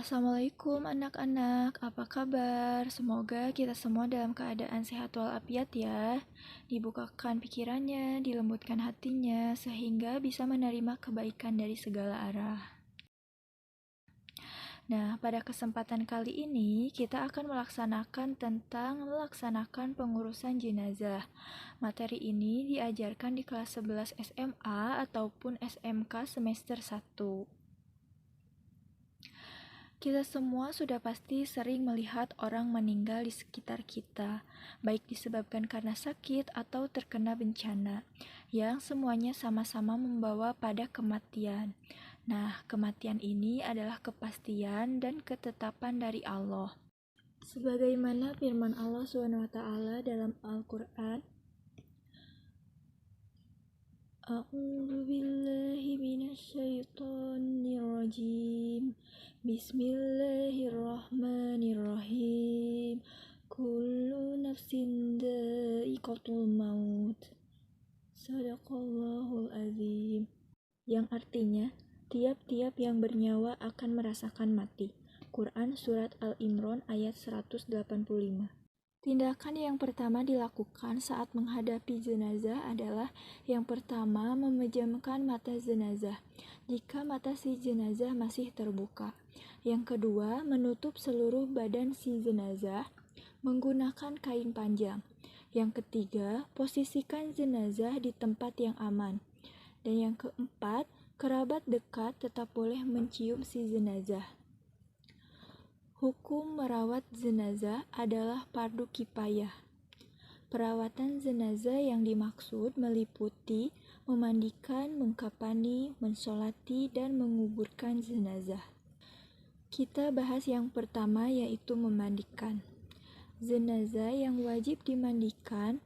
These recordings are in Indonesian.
Assalamualaikum anak-anak, apa kabar? Semoga kita semua dalam keadaan sehat walafiat ya. Dibukakan pikirannya, dilembutkan hatinya, sehingga bisa menerima kebaikan dari segala arah. Nah, pada kesempatan kali ini kita akan melaksanakan pengurusan jenazah. Materi ini diajarkan di kelas 11 SMA ataupun SMK semester 1. Kita semua sudah pasti sering melihat orang meninggal di sekitar kita, baik disebabkan karena sakit atau terkena bencana, yang semuanya sama-sama membawa pada kematian. Nah, kematian ini adalah kepastian dan ketetapan dari Allah. Sebagaimana firman Allah SWT dalam Al-Quran, A'udzu billahi minasyaitonir rajim. Bismillahirrahmanirrahim. Kullu nafsin dha'iqatul maut. Shadaqallahul azim. Yang artinya, tiap-tiap yang bernyawa akan merasakan mati. Quran Surat Al-Imran ayat 185. Tindakan yang pertama dilakukan saat menghadapi jenazah adalah yang pertama memejamkan mata jenazah jika mata si jenazah masih terbuka. Yang kedua, menutup seluruh badan si jenazah menggunakan kain panjang. Yang ketiga, posisikan jenazah di tempat yang aman. Dan yang keempat, kerabat dekat tetap boleh mencium si jenazah. Hukum merawat jenazah adalah fardu kifayah. Perawatan jenazah yang dimaksud meliputi memandikan, mengkafani, mensolati, dan menguburkan jenazah. Kita bahas yang pertama yaitu memandikan. Jenazah yang wajib dimandikan,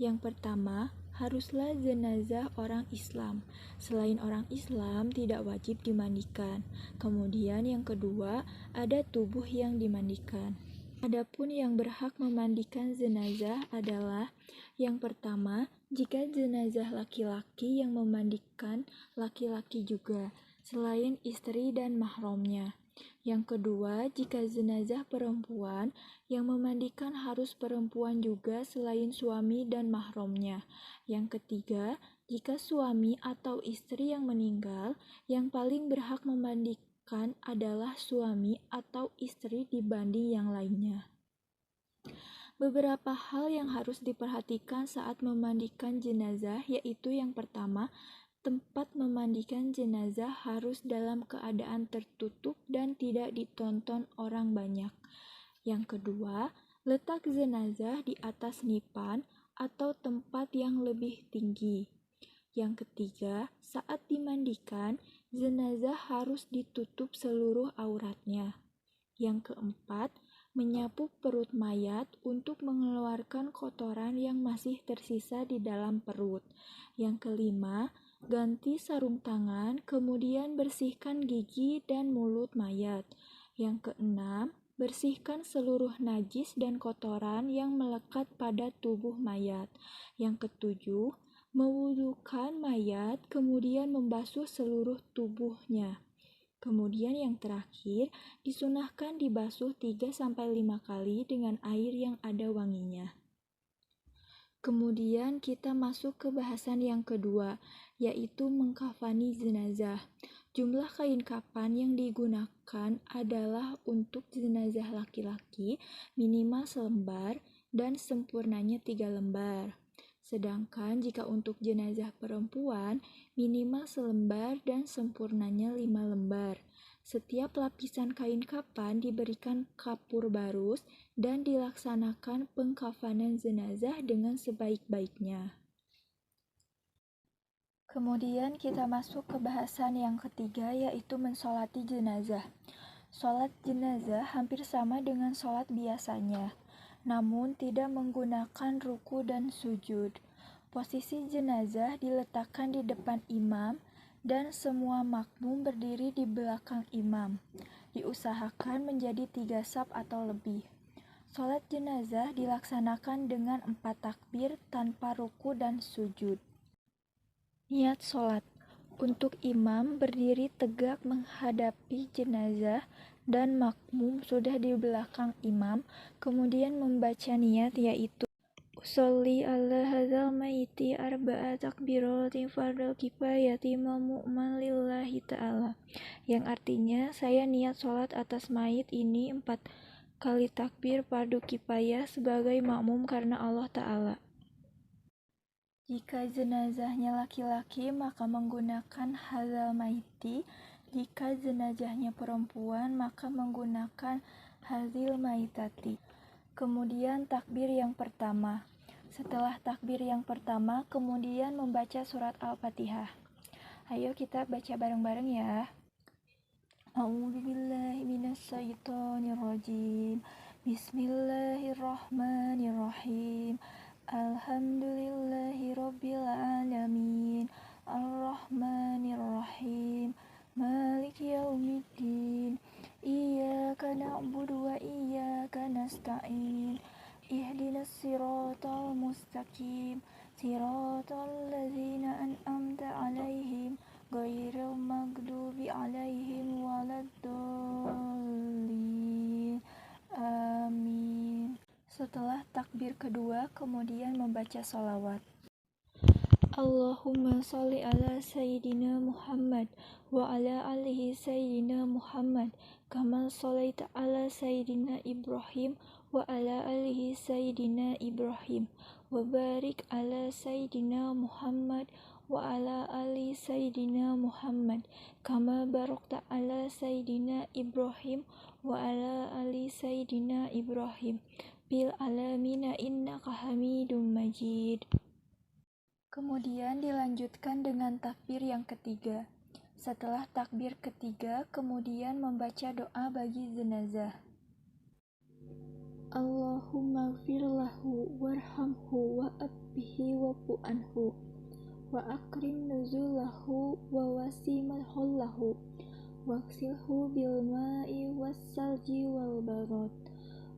yang pertama, haruslah jenazah orang Islam. Selain orang Islam tidak wajib dimandikan. Kemudian yang kedua, ada tubuh yang dimandikan. Adapun yang berhak memandikan jenazah adalah yang pertama, jika jenazah laki-laki yang memandikan laki-laki juga, selain istri dan mahramnya. Yang kedua, jika jenazah perempuan, yang memandikan harus perempuan juga selain suami dan mahramnya. Yang ketiga, jika suami atau istri yang meninggal, yang paling berhak memandikan adalah suami atau istri dibanding yang lainnya. Beberapa hal yang harus diperhatikan saat memandikan jenazah yaitu yang pertama, tempat memandikan jenazah harus dalam keadaan tertutup dan tidak ditonton orang banyak. Yang kedua, letak jenazah di atas nipan atau tempat yang lebih tinggi. Yang ketiga, saat dimandikan, jenazah harus ditutup seluruh auratnya. Yang keempat, menyapu perut mayat untuk mengeluarkan kotoran yang masih tersisa di dalam perut. Yang kelima, ganti sarung tangan, kemudian bersihkan gigi dan mulut mayat. Yang keenam, bersihkan seluruh najis dan kotoran yang melekat pada tubuh mayat. Yang ketujuh, mewudukan mayat, kemudian membasuh seluruh tubuhnya. Kemudian yang terakhir, disunahkan dibasuh 3-5 kali dengan air yang ada wanginya. Kemudian kita masuk ke bahasan yang kedua, yaitu mengkafani jenazah. Jumlah kain kafan yang digunakan adalah untuk jenazah laki-laki minimal selembar dan sempurnanya 3 lembar. Sedangkan jika untuk jenazah perempuan minimal selembar dan sempurnanya 5 lembar. Setiap lapisan kain kafan diberikan kapur barus dan dilaksanakan pengkafanan jenazah dengan sebaik-baiknya. Kemudian kita masuk ke bahasan yang ketiga yaitu mensolati jenazah. Sholat jenazah hampir sama dengan sholat biasanya, namun tidak menggunakan ruku dan sujud. Posisi jenazah diletakkan di depan imam dan semua makmum berdiri di belakang imam. Diusahakan menjadi 3 shaf atau lebih. Sholat jenazah dilaksanakan dengan 4 takbir tanpa ruku dan sujud. Niat sholat. Untuk imam berdiri tegak menghadapi jenazah dan makmum sudah di belakang imam, kemudian membaca niat yaitu Usolli ala hadzal mayyiti arba'a takbiratin fardhu kifayati mu'man lillahi ta'ala, yang artinya saya niat sholat atas mayit ini 4 kali takbir fardu kifayah sebagai makmum karena Allah Ta'ala. Jika jenazahnya laki-laki maka menggunakan hadzal mayyiti, jika jenazahnya perempuan maka menggunakan hadzil maitati. Kemudian takbir yang pertama. Setelah takbir yang pertama, kemudian membaca surat Al-Fatihah. Ayo kita baca bareng-bareng ya. A'udzubillahi minasyaitonirrajim. Bismillahirrahmanirrahim. Alhamdulillahi rabbil alamin. Ar-Rahmanirrahim. Maliki yaumiddin. Iyyaka na'budu wa iyyaka nasta'in. Ihdinas siratal mustaqim. Siratal ladzina an'amta 'alaihim ghairil maghdubi 'alaihim waladdallin. Amin. Setelah takbir kedua, kemudian membaca sholawat. Allahumma sholli ala Sayyidina Muhammad wa ala alihi Sayyidina Muhammad kama sholaita ala Sayyidina Ibrahim wa ala alihi Sayyidina Ibrahim wa barik ala Sayyidina Muhammad wa ala ali Sayyidina Muhammad kama barakta ala Sayyidina Ibrahim wa ala ali Sayyidina Ibrahim bil alamina innaka Hamidum Majid. Kemudian dilanjutkan dengan takbir yang ketiga. Setelah takbir ketiga, kemudian membaca doa bagi jenazah. Allahumma gfir lahu warhamhu wa abbihi wa'fu anhu wa akrim nuzulahu wa wasi madkhalahu waghsilhu bil ma'i was salji wal barad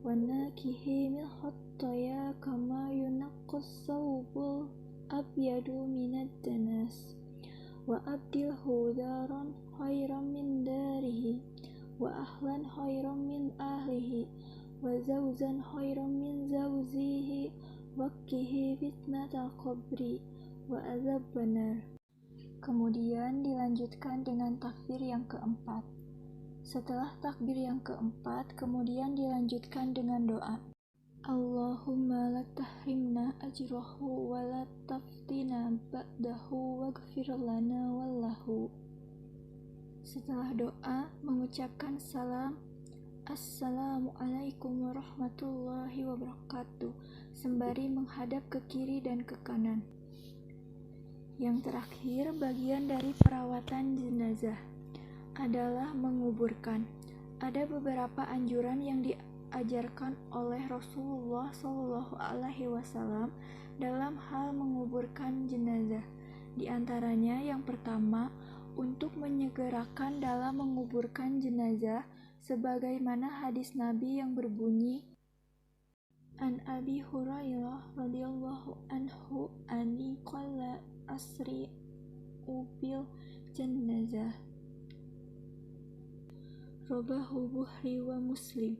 wa nakihi min khattaya kama yunaqqas sawbul abyadu minad danas wa abdilhu daran khairan min darihi wa ahlan khairan min ahlihi wa zawzan khairan min zawzihi waqihi fitnatal qabri wa azab benar. Kemudian dilanjutkan dengan takbir yang keempat. Setelah takbir yang keempat, kemudian dilanjutkan dengan doa. Allahumma la tahrimna ajrahu wa la taftina ba'dahu waghfir lana wallahu. Setelah doa, mengucapkan salam, Assalamualaikum warahmatullahi wabarakatuh, sembari menghadap ke kiri dan ke kanan. Yang terakhir, bagian dari perawatan jenazah adalah menguburkan. Ada beberapa anjuran yang diajarkan oleh Rasulullah SAW dalam hal menguburkan jenazah. Di antaranya yang pertama, untuk menyegerakan dalam menguburkan jenazah, sebagaimana hadis Nabi yang berbunyi, An Abi Hurairah radhiyallahu anhu ani qala asri ubil jenazah. Rawahu Bukhari wa Muslim.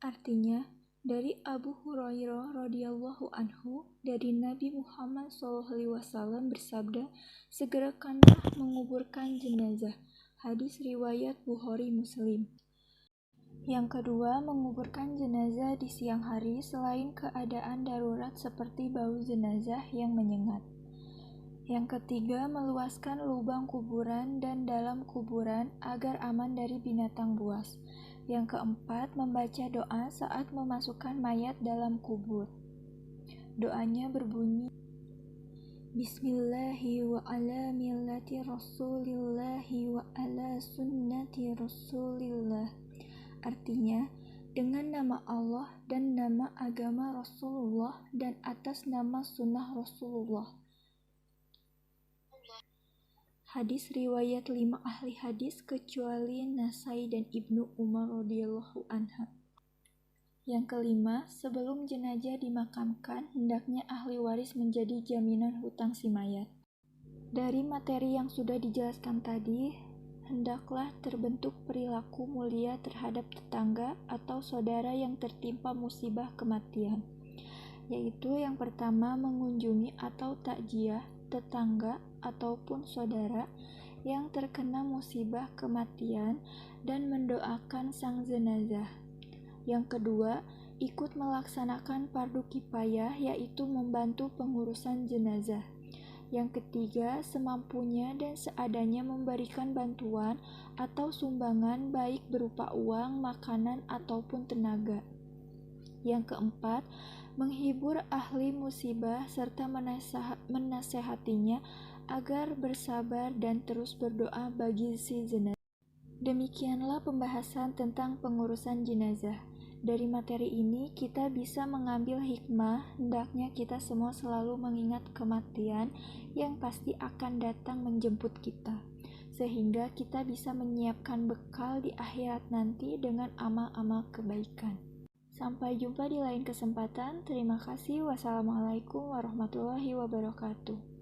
Artinya, dari Abu Hurairah radhiyallahu anhu dari Nabi Muhammad SAW bersabda, segerakanlah menguburkan jenazah. Hadis riwayat Bukhari Muslim. Yang kedua, menguburkan jenazah di siang hari selain keadaan darurat seperti bau jenazah yang menyengat. Yang ketiga, meluaskan lubang kuburan dan dalam kuburan agar aman dari binatang buas. Yang keempat, membaca doa saat memasukkan mayat dalam kubur. Doanya berbunyi, Bismillahi wa ala millati rasulillahi wa ala sunnati rasulillah. Artinya, dengan nama Allah dan nama agama Rasulullah dan atas nama sunnah Rasulullah. Hadis riwayat 5 ahli hadis kecuali Nasai dan Ibnu Umar radhiyallahu anha. Yang kelima, sebelum jenazah dimakamkan, hendaknya ahli waris menjadi jaminan hutang si mayat. Dari materi yang sudah dijelaskan tadi, hendaklah terbentuk perilaku mulia terhadap tetangga atau saudara yang tertimpa musibah kematian, yaitu yang pertama mengunjungi atau takziah tetangga ataupun saudara yang terkena musibah kematian dan mendoakan sang jenazah. Yang kedua, ikut melaksanakan fardu kifayah, yaitu membantu pengurusan jenazah. Yang ketiga, semampunya dan seadanya memberikan bantuan atau sumbangan baik berupa uang, makanan, ataupun tenaga. Yang keempat, menghibur ahli musibah serta menasehatinya agar bersabar dan terus berdoa bagi si jenazah. Demikianlah pembahasan tentang pengurusan jenazah. Dari materi ini kita bisa mengambil hikmah, hendaknya kita semua selalu mengingat kematian yang pasti akan datang menjemput kita, sehingga kita bisa menyiapkan bekal di akhirat nanti dengan amal-amal kebaikan. Sampai jumpa di lain kesempatan. Terima kasih. Wassalamualaikum warahmatullahi wabarakatuh.